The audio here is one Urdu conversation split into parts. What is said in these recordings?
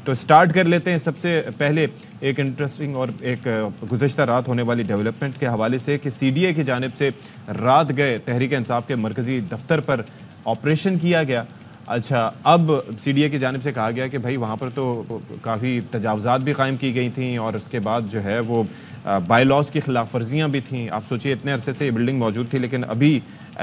تو سٹارٹ کر لیتے ہیں سب سے پہلے ایک انٹرسٹنگ اور ایک گزشتہ رات ہونے والی ڈیولپمنٹ کے حوالے سے کہ سی ڈی اے کی جانب سے رات گئے تحریک انصاف کے مرکزی دفتر پر آپریشن کیا گیا. اچھا, اب سی ڈی اے کی جانب سے کہا گیا کہ بھائی وہاں پر تو کافی تجاوزات بھی قائم کی گئی تھیں اور اس کے بعد جو ہے وہ بائی لاز کی خلاف ورزیاں بھی تھیں. آپ سوچئے اتنے عرصے سے یہ بلڈنگ موجود تھی لیکن ابھی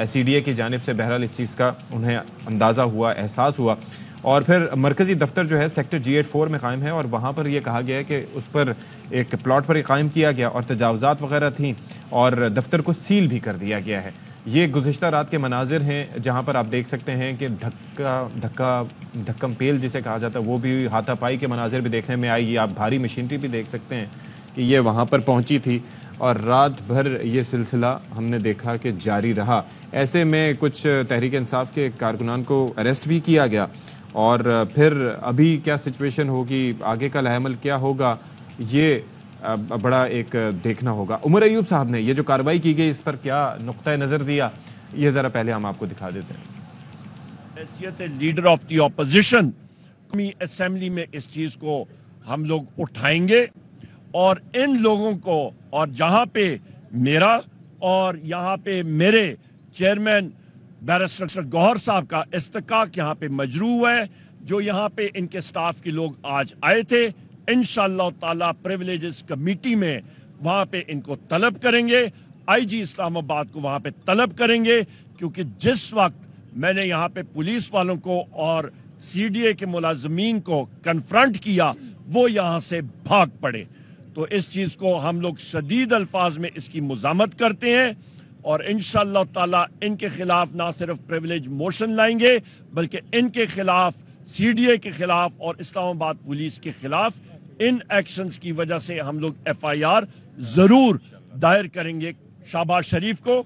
سی ڈی اے کی جانب سے بہرحال اس چیز کا انہیں اندازہ ہوا, احساس ہوا. اور پھر مرکزی دفتر جو ہے سیکٹر G84 میں قائم ہے اور وہاں پر یہ کہا گیا ہے کہ اس پر ایک پلاٹ پر قائم کیا گیا اور تجاوزات وغیرہ تھیں اور دفتر کو سیل بھی کر دیا گیا ہے. یہ گزشتہ رات کے مناظر ہیں جہاں پر آپ دیکھ سکتے ہیں کہ دھکم پیل جسے کہا جاتا ہے وہ بھی, ہاتھا پائی کے مناظر بھی دیکھنے میں آئی. آپ بھاری مشینری بھی دیکھ سکتے ہیں کہ یہ وہاں پر پہنچی تھی اور رات بھر یہ سلسلہ ہم نے دیکھا کہ جاری رہا. ایسے میں کچھ تحریک انصاف کے کارکنان کو اریسٹ بھی کیا گیا اور پھر ابھی کیا سچویشن ہوگی, آگے کا عمل کیا ہوگا, یہ بڑا ایک دیکھنا ہوگا. عمر ایوب صاحب نے یہ جو کارروائی کی گئی اس پر کیا نقطہ نظر دیا, یہ ذرا پہلے ہم آپ کو دکھا دیتے ہیں. حیثیت leader of the opposition assembly میں اس چیز کو ہم لوگ اٹھائیں گے اور ان لوگوں کو, اور جہاں پہ میرا اور یہاں پہ میرے چیئرمین بیرسٹر گوہر صاحب کا استحقاق یہاں پہ مجروح ہے, جو یہاں پہ ان کے سٹاف کے لوگ آج آئے تھے, انشاءاللہ تعالی پریولیجز کمیٹی میں وہاں پہ ان کو طلب کریں گے, آئی جی اسلام آباد کو وہاں پہ طلب کریں گے, کیونکہ جس وقت میں نے یہاں پہ پولیس والوں کو اور سی ڈی اے کے ملازمین کو کنفرنٹ کیا وہ یہاں سے بھاگ پڑے. تو اس چیز کو ہم لوگ شدید الفاظ میں اس کی مزاحمت کرتے ہیں اور انشاءاللہ تعالی ان کے خلاف نہ صرف پریویلیج موشن لائیں گے بلکہ ان کے خلاف, سی ڈی اے کے خلاف اور اسلام آباد پولیس کے خلاف ان ایکشنز کی وجہ سے ہم لوگ ایف آئی آر ضرور دائر کریں گے. شہباز شریف کو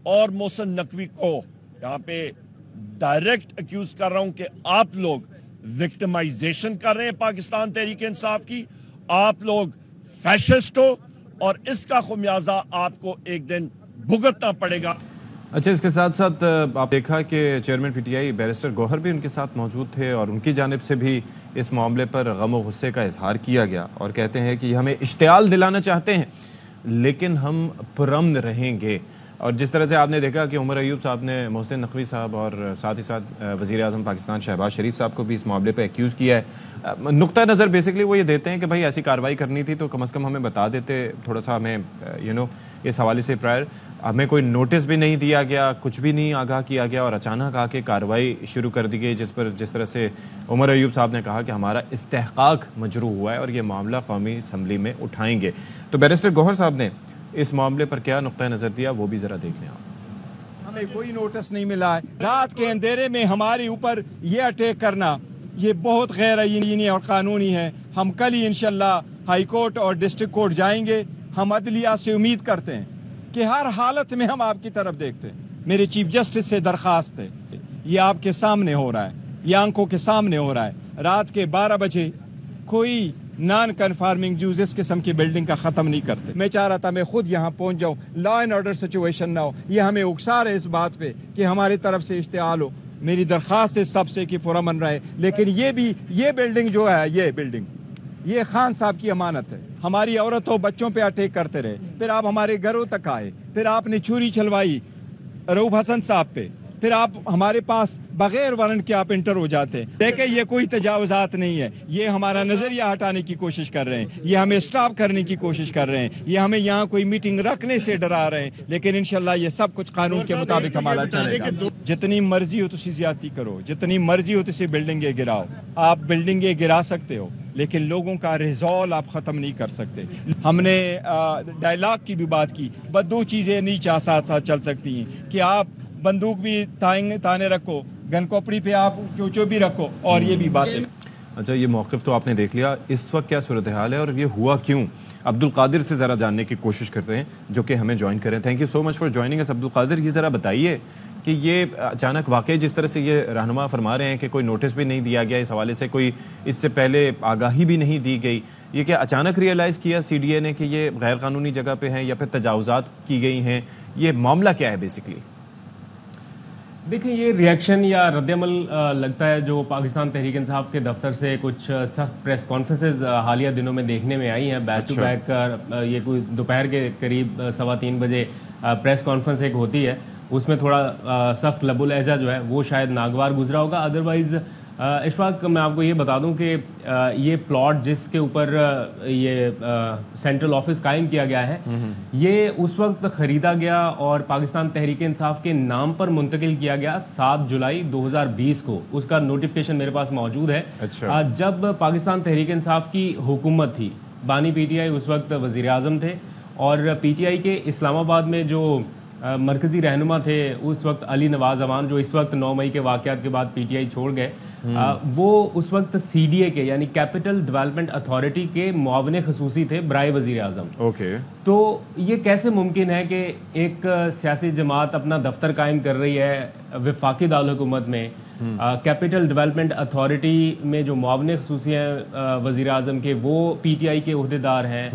اور محسن نقوی کو یہاں پہ ڈائریکٹ اکیوز کر رہا ہوں کہ آپ لوگ وکٹمائزیشن کر رہے ہیں پاکستان تحریک انصاف کی, آپ لوگ فیشسٹ ہو اور اس کا خمیازہ آپ کو ایک دن بھگتنا پڑے گا. اچھا, اس کے ساتھ ساتھ آپ دیکھا کہ chairman P T I barrister Gohar بھی ان کے ساتھ موجود تھے اور ان کی جانب سے بھی اس معاملے پر غم و غصے کا اظہار کیا گیا اور کہتے ہیں کہ ہمیں اشتعال دلانا چاہتے ہیں لیکن ہم پرامن رہیں گے. اور جس طرح سے آپ نے دیکھا کہ عمر ایوب صاحب نے محسن نقوی صاحب اور ساتھ ہی ساتھ وزیر اعظم پاکستان شہباز شریف صاحب کو بھی اس معاملے پہ ایکیوز کیا ہے. نقطہ نظر بیسکلی وہ یہ دیتے ہیں کہ بھائی ایسی کارروائی کرنی تھی تو کم از کم ہمیں بتا دیتے, تھوڑا سا ہمیں اس حوالے سے پرائر ہمیں کوئی نوٹس بھی نہیں دیا گیا, کچھ بھی نہیں آگاہ کیا گیا اور اچانک آ کے کارروائی شروع کر دی گئی جس طرح سے عمر ایوب صاحب نے کہا کہ ہمارا استحقاق مجروح ہوا ہے اور یہ معاملہ قومی اسمبلی میں اٹھائیں گے. تو بیرسٹر گوہر صاحب نے اس معاملے پر کیا نقطہ نظر دیا وہ بھی ذرا دیکھ لیں آپ. ہمیں کوئی نوٹس نہیں ملا ہے. رات کے اندھیرے میں ہمارے اوپر یہ اٹیک کرنا یہ بہت غیر آئینی اور قانونی ہے. ہم کل ہی انشاءاللہ ہائی کورٹ اور ڈسٹرکٹ کورٹ جائیں گے. ہم عدلیہ سے امید کرتے ہیں کہ ہر حالت میں ہم آپ کی طرف دیکھتے ہیں. میرے چیف جسٹس سے درخواست ہے, یہ آپ کے سامنے ہو رہا ہے, یہ آنکھوں کے سامنے ہو رہا ہے. رات کے 12 بجے کوئی نان کنفارمنگ جوز اس قسم کی بلڈنگ کا ختم نہیں کرتے. میں چاہ رہا تھا میں خود یہاں پہنچ جاؤں, لا اینڈ آرڈر سچویشن نہ ہو. یہ ہمیں اکسا رہے اس بات پہ کہ ہماری طرف سے اشتعال ہو. میری درخواست ہے سب سے کہ پرامن رہے, لیکن یہ بلڈنگ جو ہے یہ خان صاحب کی امانت ہے. ہماری عورتوں بچوں پہ اٹیک کرتے رہے, پھر آپ ہمارے گھروں تک آئے, پھر آپ نے چھری چلوائی رؤوف حسن صاحب پہ, پھر آپ ہمارے پاس بغیر وارنٹ کے آپ انٹر ہو جاتے ہیں. دیکھیں یہ کوئی تجاوزات نہیں ہے, یہ ہمارا نظریہ ہٹانے کی کوشش کر رہے ہیں, یہ ہمیں سٹاپ کرنے کی کوشش کر رہے ہیں, یہ ہمیں یہاں کوئی میٹنگ رکھنے سے ڈرا رہے ہیں. لیکن انشاءاللہ یہ سب کچھ قانون کے مطابق ہمارا چلے گا. جتنی مرضی ہو تسی زیادتی کرو, جتنی مرضی ہو تسی بلڈنگیں گراؤ, آپ بلڈنگیں گرا سکتے ہو لیکن لوگوں کا ریزول آپ ختم نہیں کر سکتے. ہم نے ڈائلاگ کی بھی بات کی, بس 2 چیزیں نہیں ساتھ ساتھ چل سکتی ہیں کہ آپ بندوق بھی تانے رکھو, گن کوپڑی پہ آپ چوچو بھی رکھو, اور یہ بھی بات ہے. اچھا, یہ موقف تو آپ نے دیکھ لیا, اس وقت کیا صورتحال ہے اور یہ ہوا کیوں؟ عبدالقادر سے ذرا جاننے کی کوشش کرتے ہیں جو کہ ہمیں جوائن کریں. Thank you so much for joining us. Abdul Qadir, یہ ذرا بتائیے کہ یہ اچانک واقعی جس طرح سے یہ رہنما فرما رہے ہیں کہ کوئی نوٹس بھی نہیں دیا گیا, اس حوالے سے کوئی اس سے پہلے آگاہی بھی نہیں دی گئی, یہ کیا اچانک ریئلائز کیا سی ڈی اے نے کہ یہ غیر قانونی جگہ پہ ہیں یا پھر تجاوزات کی گئی ہیں؟ یہ معاملہ کیا ہے بیسکلی؟ دیکھیں یہ ریئیکشن یا رد عمل لگتا ہے جو پاکستان تحریک انصاف کے دفتر سے کچھ سخت پریس کانفرنسز حالیہ دنوں میں دیکھنے میں آئی ہیں. بیک ٹو بیک یہ کوئی دوپہر کے قریب 3:15 بجے پریس کانفرنس ایک ہوتی ہے, اس میں تھوڑا سخت لب و لہجہ جو ہے وہ شاید ناگوار گزرا ہوگا. ادروائز اشفاق میں آپ کو یہ بتا دوں کہ یہ پلاٹ جس کے اوپر یہ سینٹرل آفس قائم کیا گیا ہے یہ اس وقت خریدا گیا اور پاکستان تحریک انصاف کے نام پر منتقل کیا گیا 7 جولائی 2020 کو. اس کا نوٹیفکیشن میرے پاس موجود ہے. جب پاکستان تحریک انصاف کی حکومت تھی, بانی پی ٹی آئی اس وقت وزیر اعظم تھے, اور پی ٹی آئی کے اسلام آباد میں جو مرکزی رہنما تھے اس وقت علی نواز امان, جو اس وقت 9 مئی کے واقعات کے بعد پی ٹی آئی چھوڑ گئے, وہ اس وقت سی ڈی اے کے یعنی کیپٹل ڈیولپمنٹ اتھارٹی کے معاون خصوصی تھے برائے وزیر اعظم. تو یہ کیسے ممکن ہے کہ ایک سیاسی جماعت اپنا دفتر قائم کر رہی ہے وفاقی دارالحکومت میں, کیپٹل ڈیولپمنٹ اتھارٹی میں جو معاون خصوصی ہیں وزیر اعظم کے وہ پی ٹی آئی کے عہدیدار ہیں,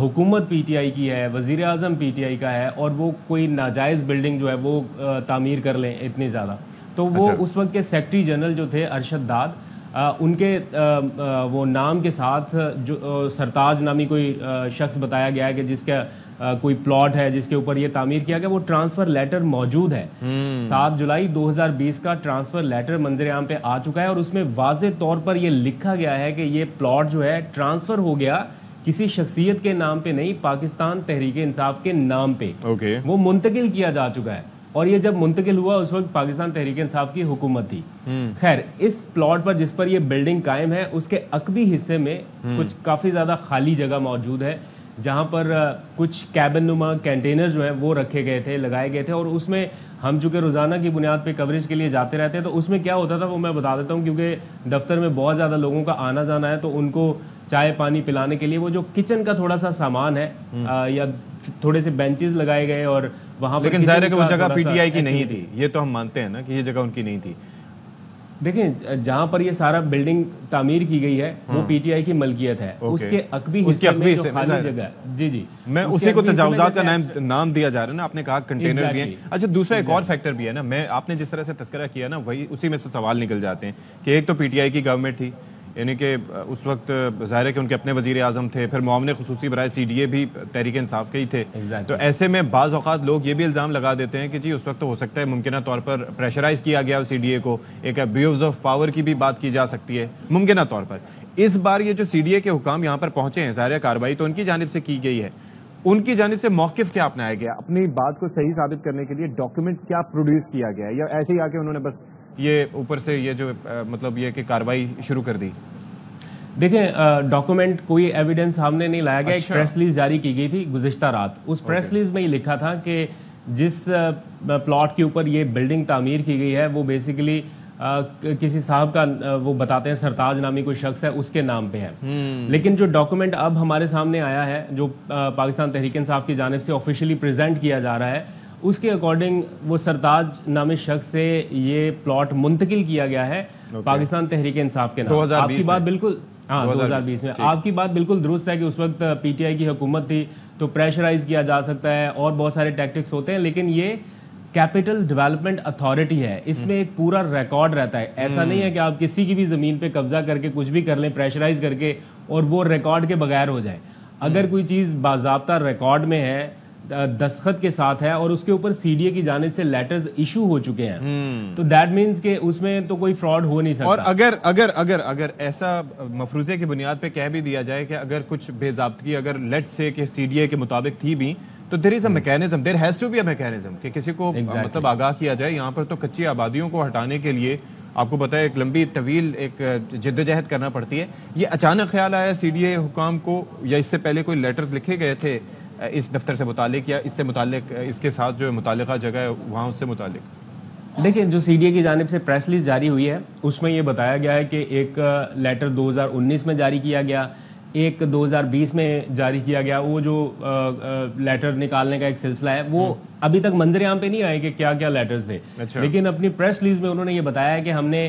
حکومت پی ٹی آئی کی ہے, وزیر اعظم پی ٹی آئی کا ہے, اور وہ کوئی ناجائز بلڈنگ جو ہے وہ تعمیر کر لیں اتنی زیادہ. تو وہ اس وقت کے سیکرٹری جنرل جو تھے ارشد داد, ان کے وہ نام کے ساتھ جو سرتاج نامی کوئی شخص بتایا گیا ہے کہ جس کا کوئی پلاٹ ہے جس کے اوپر یہ تعمیر کیا گیا, وہ ٹرانسفر لیٹر موجود ہے. 7 جولائی 2020 کا ٹرانسفر لیٹر منظر عام پہ آ چکا ہے, اور اس میں واضح طور پر یہ لکھا گیا ہے کہ یہ پلاٹ جو ہے ٹرانسفر ہو گیا کسی شخصیت کے نام پہ نہیں, پاکستان تحریک انصاف کے نام پہ وہ منتقل کیا جا چکا ہے. اور یہ جب منتقل ہوا اس وقت پاکستان تحریک انصاف کی حکومت تھی. خیر, اس پلاٹ پر جس پر یہ بلڈنگ قائم ہے اس کے عقبی حصے میں کچھ کافی زیادہ خالی جگہ موجود ہے جہاں پر کچھ کیبن نما کنٹینر جو ہیں وہ رکھے گئے تھے, لگائے گئے تھے. اور اس میں ہم چونکہ روزانہ کی بنیاد پہ کوریج کے لیے جاتے رہتے ہیں تو اس میں کیا ہوتا تھا وہ میں بتا دیتا ہوں, کیونکہ دفتر میں بہت زیادہ لوگوں کا آنا جانا ہے تو ان کو چائے پانی پلانے کے لیے وہ جو کچن کا تھوڑا سا سامان ہے یا تھوڑے سے بینچز لگائے گئے, اور وہاں پر لیکن ظاہر ہے کہ وہ جگہ پی ٹی آئی کی نہیں تھی, یہ تو ہم مانتے ہیں نا کہ یہ جگہ ان کی نہیں تھی. دیکھیں جہاں پر یہ سارا بلڈنگ تعمیر کی گئی ہے وہ پی ٹی آئی کی ملکیت ہے, اس کے عقبی حصے میں جو خالی جگہ ہے. جی جی, میں اسی کو تجاوزات کا نام دیا جا رہا ہے نا, آپ نے کہا کنٹینر بھی ہیں. اچھا, دوسرا ایک اور فیکٹر بھی ہے نا, میں آپ نے جس طرح سے تذکرہ کیا نا وہی اسی میں سے سوال نکل جاتے ہیں کہ ایک تو پی ٹی آئی کی گورنمنٹ تھی, یعنی کہ اس وقت ظاہر ہے کہ ان کے اپنے وزیر اعظم تھے, پھر معاون خصوصی برائے سی ڈی اے بھی تحریک انصاف کے ہی تھے. تو ایسے میں بعض اوقات لوگ یہ بھی الزام لگا دیتے ہیں کہ جی اس وقت تو ہو سکتا ہے ممکنہ طور پر پریشرائز کیا گیا سی ڈی اے کو, ایک ابیوز آف پاور کی بھی بات کی جا سکتی ہے ممکنہ طور پر. اس بار یہ جو سی ڈی اے کے حکام یہاں پر پہنچے ہیں, ظاہر ہے کارروائی تو ان کی جانب سے کی گئی ہے, ان کی جانب سے موقف کیا اپنایا گیا, اپنی بات کو صحیح ثابت کرنے کے لیے ڈاکیومنٹ کیا پروڈیوس کیا گیا, یا ایسے ہی آ کے انہوں نے بس یہ اوپر سے یہ جو مطلب یہ کہ کارروائی شروع کر دی؟ دیکھیں ڈاکومنٹ کوئی ایویڈنس سامنے نہیں لایا گیا. ایک پریس ریلیز جاری کی گئی تھی گزشتہ رات, اس پریس ریلیز میں یہ لکھا تھا کہ جس پلاٹ کے اوپر یہ بلڈنگ تعمیر کی گئی ہے وہ بیسیکلی کسی صاحب کا, وہ بتاتے ہیں سرتاج نامی کوئی شخص ہے اس کے نام پہ ہے. لیکن جو ڈاکومنٹ اب ہمارے سامنے آیا ہے جو پاکستان تحریک انصاف کی جانب سے آفیشیلی پریزنٹ کیا جا رہا ہے, اس کے اکارڈنگ وہ سرتاج نامی شخص سے یہ پلاٹ منتقل کیا گیا ہے پاکستان تحریک انصاف کے نام. آپ کی بات بالکل 2020 میں آپ کی بات بالکل درست ہے کہ اس وقت پی ٹی آئی کی حکومت تھی تو پریشرائز کیا جا سکتا ہے اور بہت سارے ٹیکٹکس ہوتے ہیں, لیکن یہ کیپٹل ڈیولپمنٹ اتھارٹی ہے, اس میں ایک پورا ریکارڈ رہتا ہے. ایسا نہیں ہے کہ آپ کسی کی بھی زمین پہ قبضہ کر کے کچھ بھی کر لیں پریشرائز کر کے اور وہ ریکارڈ کے بغیر ہو جائے. اگر کوئی چیز باضابطہ ریکارڈ میں ہے, دستخط کے ساتھ ہے اور اس کے اوپر سی ڈی اے کی جانب سے لیٹرز ایشو ہو چکے ہیں, تو دیٹ مینز کہ اس میں تو کوئی فراڈ ہو نہیں سکتا. اور اگر ایسا مفروضے کی بنیاد پہ کہہ بھی دیا جائے کہ اگر کچھ بے ضابطگی اگر لیٹ سے کہ سی ڈی اے کے مطابق تھی بھی, تو there is a mechanism, there has to be a mechanism کہ کسی کو مطلب آگاہ کیا جائے. یہاں پر تو کچی آبادیوں کو ہٹانے کے لیے آپ کو پتا ہے ایک لمبی طویل ایک جدوجہد کرنا پڑتی ہے. یہ اچانک خیال آیا سی ڈی اے حکام کو, یا اس سے پہلے کوئی لیٹرز لکھے گئے تھے اس دفتر سے متعلق, یا اس سے متعلق اس کے ساتھ جو متعلقہ جگہ ہے وہاں اس سے متعلق؟ دیکھیں جو سی ڈی اے کی جانب سے پریس ریلیز جاری ہوئی ہے اس میں یہ بتایا گیا ہے کہ ایک لیٹر 2019 میں جاری کیا گیا, ایک 2020 میں جاری کیا گیا. وہ جو لیٹر نکالنے کا ایک سلسلہ ہے وہ ابھی تک منظر عام پہ نہیں آئے کہ کیا کیا لیٹرز تھے, لیکن اپنی پریس ریلیز میں انہوں نے یہ بتایا ہے کہ ہم نے